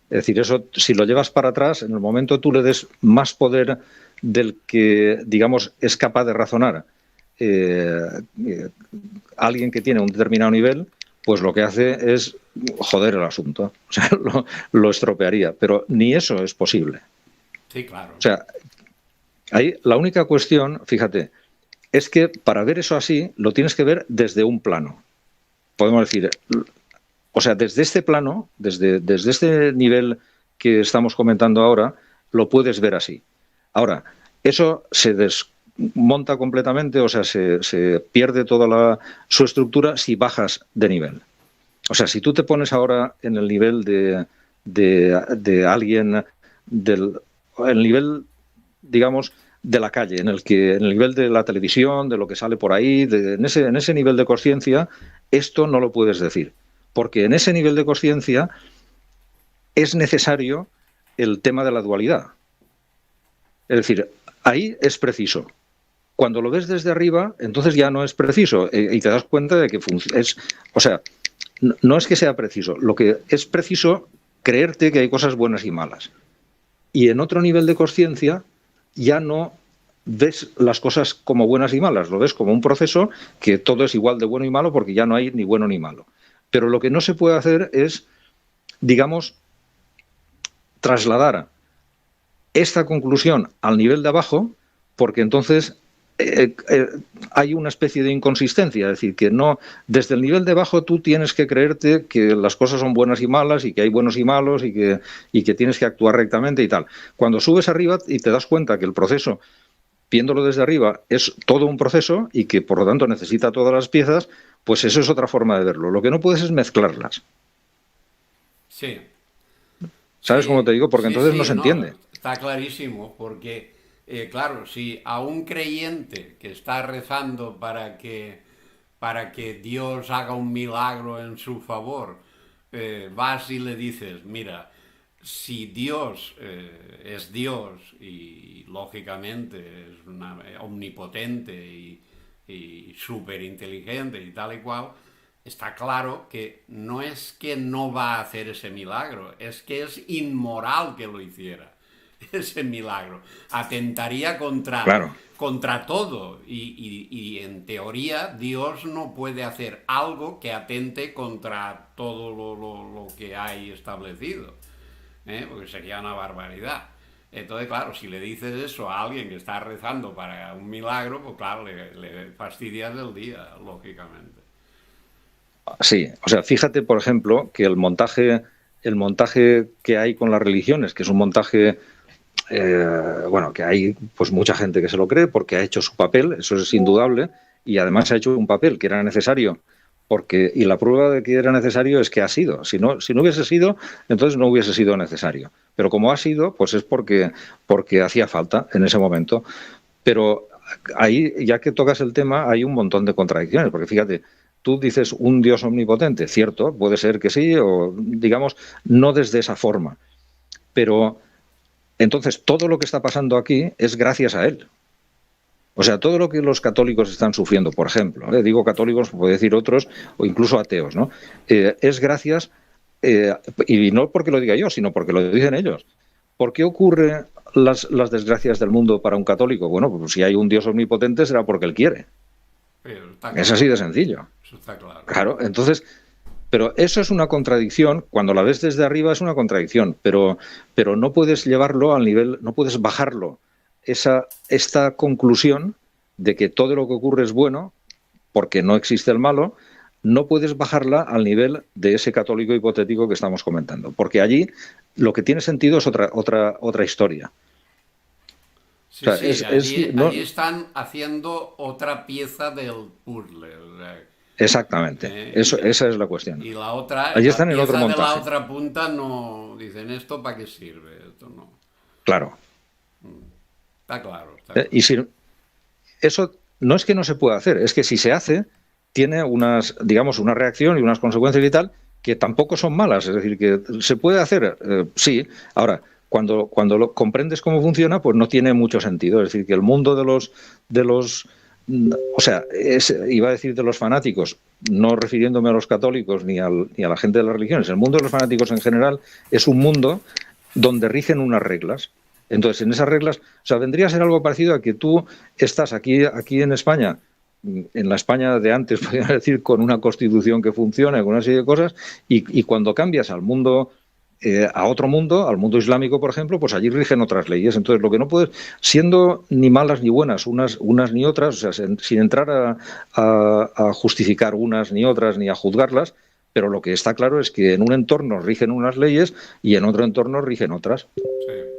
Es decir, eso, si lo llevas para atrás, en el momento tú le des más poder del que, digamos, es capaz de razonar eh, alguien que tiene un determinado nivel, pues lo que hace es joder el asunto. O sea, lo estropearía. Pero ni eso es posible. Sí, claro. O sea, ahí la única cuestión, fíjate, es que para ver eso así lo tienes que ver desde un plano. Podemos decir, o sea, desde este plano, desde este nivel que estamos comentando ahora, lo puedes ver así. Ahora, eso se desmonta completamente, o sea, se pierde toda su estructura si bajas de nivel. O sea, si tú te pones ahora en el nivel de alguien, el nivel, digamos, de la calle, en el nivel de la televisión, de lo que sale por ahí, en ese nivel de conciencia, esto no lo puedes decir. Porque en ese nivel de conciencia es necesario el tema de la dualidad. Es decir, ahí es preciso. Cuando lo ves desde arriba, entonces ya no es preciso y te das cuenta de que o sea, no es que sea preciso, lo que es preciso creerte que hay cosas buenas y malas. Y en otro nivel de conciencia ya no ves las cosas como buenas y malas, lo ves como un proceso que todo es igual de bueno y malo porque ya no hay ni bueno ni malo. Pero lo que no se puede hacer es, digamos, trasladar esta conclusión al nivel de abajo, porque entonces hay una especie de inconsistencia, es decir, que no, desde el nivel de abajo tú tienes que creerte que las cosas son buenas y malas y que hay buenos y malos y que tienes que actuar rectamente y tal. Cuando subes arriba y te das cuenta que el proceso, viéndolo desde arriba, es todo un proceso y que por lo tanto necesita todas las piezas, pues eso es otra forma de verlo. Lo que no puedes es mezclarlas. Sí. ¿Sabes cómo te digo? Porque Sí, entonces no sí, se no, entiende. está clarísimo, porque, claro, si a un creyente que está rezando para que Dios haga un milagro en su favor, vas y le dices, mira, si Dios es Dios y lógicamente es omnipotente y súper inteligente y tal y cual, está claro que no es que no va a hacer ese milagro, es que es inmoral que lo hiciera ese milagro. Atentaría Claro. contra todo y en teoría Dios no puede hacer algo que atente contra todo lo que hay establecido, porque sería una barbaridad. Entonces, claro, si le dices eso a alguien que está rezando para un milagro, pues claro, le fastidias el día, lógicamente. Sí, o sea, fíjate, por ejemplo, que el montaje que hay con las religiones, que es un montaje, bueno, que hay pues mucha gente que se lo cree porque ha hecho su papel, eso es indudable, y además ha hecho un papel que era necesario, porque, y la prueba de que era necesario es que ha sido. Si no hubiese sido, entonces no hubiese sido necesario. Pero como ha sido, pues es porque hacía falta en ese momento. Pero ahí, ya que tocas el tema, hay un montón de contradicciones, porque fíjate, tú dices un Dios omnipotente, cierto, puede ser que sí, o digamos, no desde esa forma, pero entonces todo lo que está pasando aquí es gracias a Él. O sea, todo lo que los católicos están sufriendo, por ejemplo, digo católicos, puedo decir otros, o incluso ateos, ¿no? Es gracias, y no porque lo diga yo, sino porque lo dicen ellos. ¿Por qué ocurren las desgracias del mundo para un católico? Bueno, pues si hay un Dios omnipotente será porque Él quiere. Pero está Es claro, así de sencillo. eso está claro. Claro, entonces, pero eso es una contradicción, cuando la ves desde arriba es una contradicción, pero no puedes llevarlo al nivel, no puedes bajarlo, esta conclusión de que todo lo que ocurre es bueno, porque no existe el malo, no puedes bajarla al nivel de ese católico hipotético que estamos comentando, porque allí lo que tiene sentido es otra historia. O Sí, sea, sí, no, allí están haciendo otra pieza del puzzle. O sea, exactamente, esa es la cuestión. y la otra, Allí la están en otro pieza de la montaje, otra punta no dicen esto para qué sirve, esto no. claro. Está claro, está claro. Y si eso no es que no se pueda hacer, es que si se hace, tiene unas, digamos, una reacción y unas consecuencias y tal que tampoco son malas. Es decir, que se puede hacer, sí. Ahora, cuando lo comprendes cómo funciona, pues no tiene mucho sentido. Es decir, que el mundo de los o sea, iba a decir de los fanáticos, no refiriéndome a los católicos ni a la gente de las religiones, el mundo de los fanáticos en general es un mundo donde rigen unas reglas. Entonces, en esas reglas, o sea, vendría a ser algo parecido a que tú estás aquí en España, en la España de antes, podría decir, con una constitución que funciona, con una serie de cosas, y cuando cambias al mundo, a otro mundo, al mundo islámico, por ejemplo, pues allí rigen otras leyes. Entonces, lo que no puedes, siendo ni malas ni buenas, unas ni otras, o sea, sin entrar a justificar unas ni otras, ni a juzgarlas, pero lo que está claro es que en un entorno rigen unas leyes y en otro entorno rigen otras. Sí.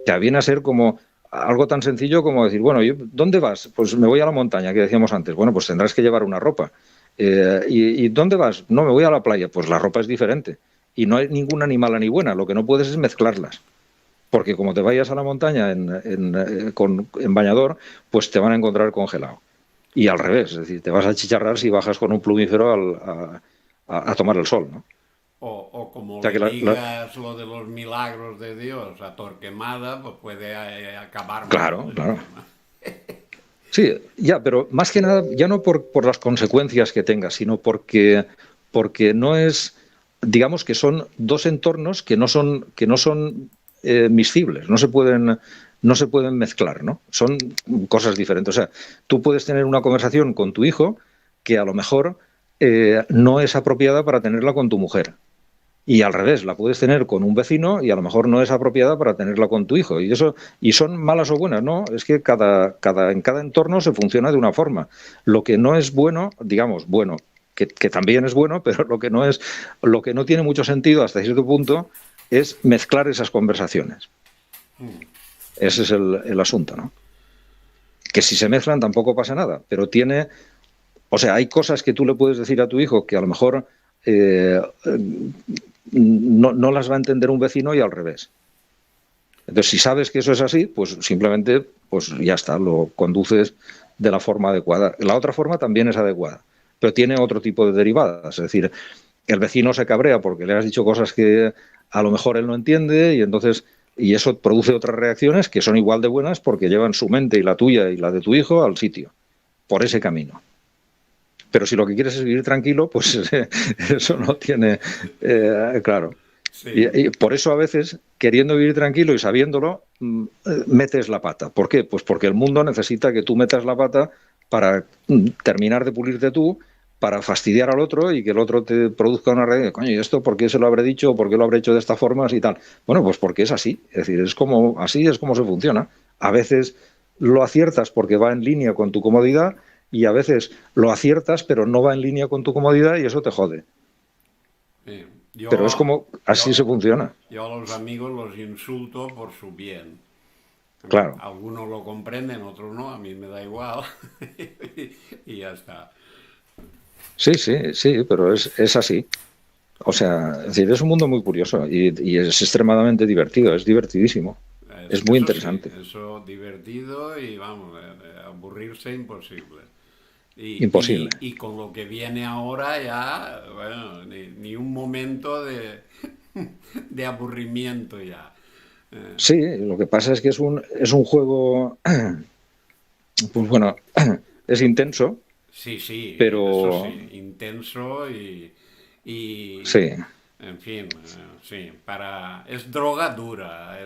Que viene a ser como algo tan sencillo como decir, bueno, ¿dónde vas? Pues me voy a la montaña, que decíamos antes. Bueno, pues tendrás que llevar una ropa. ¿Y dónde vas? No, me voy a la playa. Pues la ropa es diferente. Y no hay ninguna ni mala ni buena. Lo que no puedes es mezclarlas. Porque como te vayas a la montaña en bañador, pues te van a encontrar congelado. Y al revés, es decir, te vas a chicharrar si bajas con un plumífero a tomar el sol, ¿no? O como O sea le que digas lo de los milagros de Dios a Torquemada, pues puede acabar mal. Claro, claro. Sí, ya, pero más que nada, ya no por las consecuencias que tenga, sino porque no es, digamos que son dos entornos que no son miscibles, no se pueden mezclar, ¿no? Son cosas diferentes. O sea, tú puedes tener una conversación con tu hijo que a lo mejor no es apropiada para tenerla con tu mujer. Y al revés, la puedes tener con un vecino y a lo mejor no es apropiada para tenerla con tu hijo. Y son malas o buenas, ¿no? Es que en cada entorno se funciona de una forma. Lo que no es bueno, digamos, bueno, que también es bueno, pero lo que no tiene mucho sentido hasta cierto punto es mezclar esas conversaciones. Ese es el asunto, ¿no? Que si se mezclan tampoco pasa nada, pero o sea, hay cosas que tú le puedes decir a tu hijo que a lo mejor no las va a entender un vecino y al revés. Entonces, si sabes que eso es así, pues simplemente, pues ya está, lo conduces de la forma adecuada. La otra forma también es adecuada, pero tiene otro tipo de derivadas. Es decir, el vecino se cabrea porque le has dicho cosas que a lo mejor él no entiende y eso produce otras reacciones que son igual de buenas porque llevan su mente y la tuya y la de tu hijo al sitio, por ese camino. Pero si lo que quieres es vivir tranquilo, pues eso no tiene, claro. Sí. Y por eso a veces, queriendo vivir tranquilo y sabiéndolo, metes la pata. ¿Por qué? Pues porque el mundo necesita que tú metas la pata para terminar de pulirte tú, para fastidiar al otro y que el otro te produzca una reacción. Coño, ¿y esto por qué se lo habré dicho? ¿Por qué lo habré hecho de esta forma? Y tal. Bueno, pues porque es así. Es decir, así es como se funciona. A veces lo aciertas porque va en línea con tu comodidad y a veces lo aciertas pero no va en línea con tu comodidad y eso te jode. Sí. Pero es como así se funciona. Yo a los amigos los insulto por su bien. Claro. Algunos lo comprenden, otros no, a mí me da igual. Y ya está. Sí, pero es así. O sea, es decir, es un mundo muy curioso y es extremadamente divertido, es divertidísimo. Es muy interesante. Sí, eso divertido y vamos, aburrirse imposible. Imposible. Y con lo que viene ahora ya, bueno, ni un momento de aburrimiento ya. Sí, lo que pasa es que es un juego, pues bueno, es intenso, Sí, eso pero sí, intenso y sí, en fin, sí, es droga dura,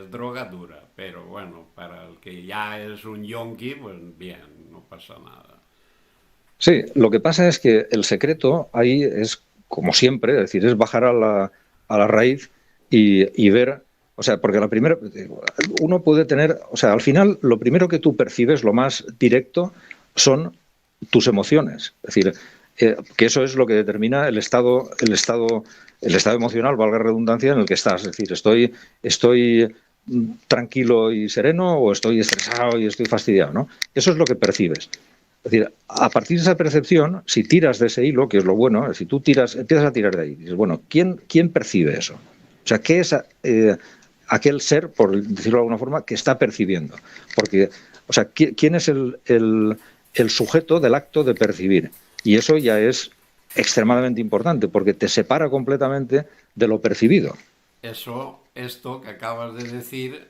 pero bueno, para el que ya es un yonki, pues bien, no pasa nada. sí. Lo que pasa es que el secreto ahí es, como siempre, es decir, es bajar a la raíz y ver, o sea, porque uno puede tener, o sea, al final lo primero que tú percibes, lo más directo, son tus emociones. Es decir, que eso es lo que determina el estado emocional, valga la redundancia, en el que estás. Es decir, estoy tranquilo y sereno o estoy estresado y estoy fastidiado, ¿no? Eso es lo que percibes. Es decir, a partir de esa percepción, si tiras de ese hilo, que es lo bueno, si tú empiezas a tirar de ahí, dices, bueno, ¿quién percibe eso? O sea, ¿qué es aquel ser, por decirlo de alguna forma, que está percibiendo? Porque, o sea, ¿quién es el sujeto del acto de percibir? Y eso ya es extremadamente importante, porque te separa completamente de lo percibido. Esto que acabas de decir,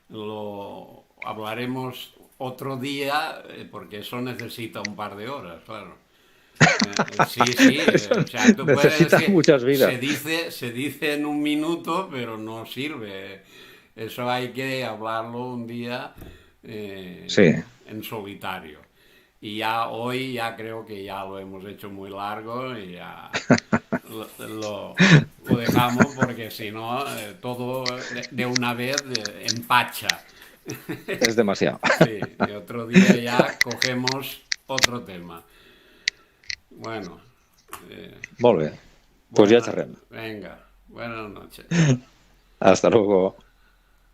lo hablaremos otro día, porque eso necesita un par de horas, claro. Sí, Eso o sea, tú puedes necesita decir, muchas vidas. se dice en un minuto, pero no sirve. Eso hay que hablarlo un día Sí. en solitario. Y ya hoy ya creo que ya lo hemos hecho muy largo y ya lo dejamos porque si no todo de una vez empacha. Es demasiado. Sí, y otro día ya cogemos otro tema. Bueno, Molt bé. Pues ja xerrem. venga, buenas noches. Hasta luego.